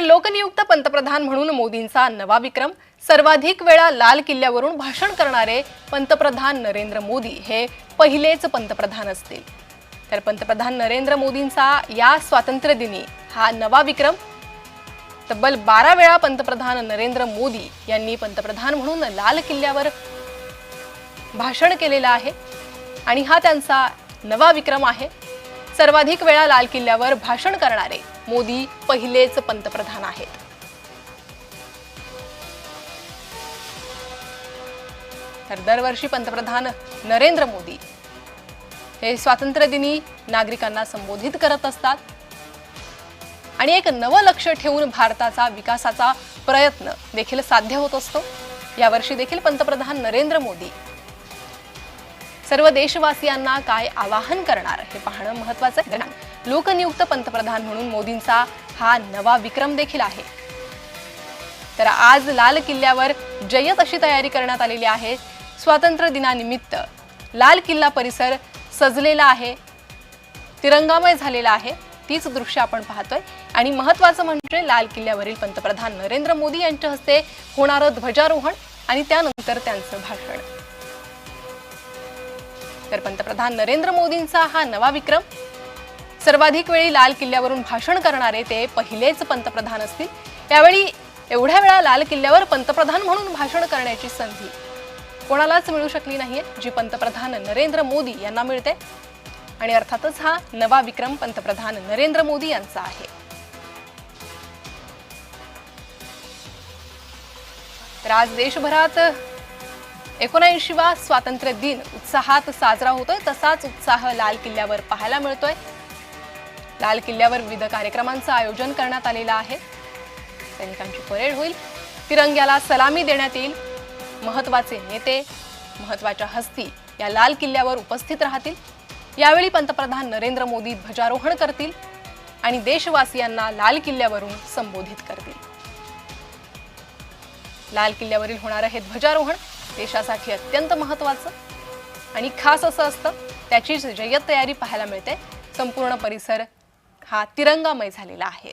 लोकनियुक्त पंतप्रधान म्हणून मोदींचा नवा विक्रम। सर्वाधिक वेळा लाल किल्ल्यावरून भाषण करणारे पंतप्रधान नरेंद्र मोदी हे पहिलेच पंतप्रधान असतील। तर पंतप्रधान नरेंद्र मोदींचा या स्वातंत्र्य दिनी हा नवा विक्रम। तब्बल 12 वेळा पंतप्रधान नरेंद्र मोदी यांनी पंतप्रधान म्हणून लाल किल्ल्यावर भाषण केलेलं आहे आणि हा त्यांचा नवा विक्रम आहे। सर्वाधिक वेळा लाल किल्ल्यावर भाषण करणारे मोदी पहिलेच पंतप्रधान आहेत। तर दरवर्षी पंतप्रधान नरेंद्र मोदी हे स्वातंत्र्य दिनी नागरिकांना संबोधित करत असतात आणि एक नवं लक्ष्य ठेवून भारताचा विकासाचा प्रयत्न देखील साध्य होत असतो। यावर्षी देखील पंतप्रधान नरेंद्र मोदी सर्व देशवासियांना काय आवाहन करणार हे पाहणं महत्त्वाचं आहे। लोकनियुक्त पंतप्रधान म्हणून मोदींचा हा नवा विक्रम देखील आहे। तर आज लाल किल्ल्यावर जय्यत अशी तयारी करण्यात आलेली आहे। स्वातंत्र्य दिनानिमित्त लाल किल्ला परिसर सजलेला आहे, तिरंगामय झालेला आहे। तीच दृश्य आपण पाहतोय आणि महत्त्वाचं म्हणजे लाल किल्ल्यावरील पंतप्रधान नरेंद्र मोदी यांच्या हस्ते होणारं ध्वजारोहण आणि त्यानंतर त्यांचं भाषण। तर पंतप्रधान नरेंद्र मोदींचा हा नवा विक्रम। सर्वाधिक वेळी लाल किल्ल्यावरून भाषण करणारे ते पहिलेच पंतप्रधान असतील। यावेळी एवढ्या वेळा लाल किल्ल्यावर पंतप्रधान म्हणून भाषण करण्याची संधी कोणालाच मिळू शकली नाहीये, जी पंतप्रधान नरेंद्र मोदी यांना मिळते। आणि अर्थातच हा नवा विक्रम पंतप्रधान नरेंद्र मोदी यांचा आहे। तर आज देशभरात 79वा स्वातंत्र्य दिन उत्साहात साजरा होतोय। तसाच उत्साह लाल किल्ल्यावर पाहायला मिळतोय। लाल किल्ल्यावर विविध कार्यक्रमांचं आयोजन करण्यात आलेलं आहे। सैनिकांची परेड होईल, तिरंग्याला सलामी देण्यात येईल। महत्त्वाचे नेते, महत्त्वाच्या हस्ती या लाल किल्ल्यावर उपस्थित राहतील। यावेळी पंतप्रधान नरेंद्र मोदी ध्वजारोहण करतील आणि देशवासियांना लाल किल्ल्यावरून संबोधित करतील। लाल किल्ल्यावरील होणारं हे ध्वजारोहण देशासाठी अत्यंत महत्त्वाचं आणि खास असं असतं। त्याची जय्यत तयारी पाहायला मिळते। संपूर्ण परिसर हा तिरंगामय झालेला आहे।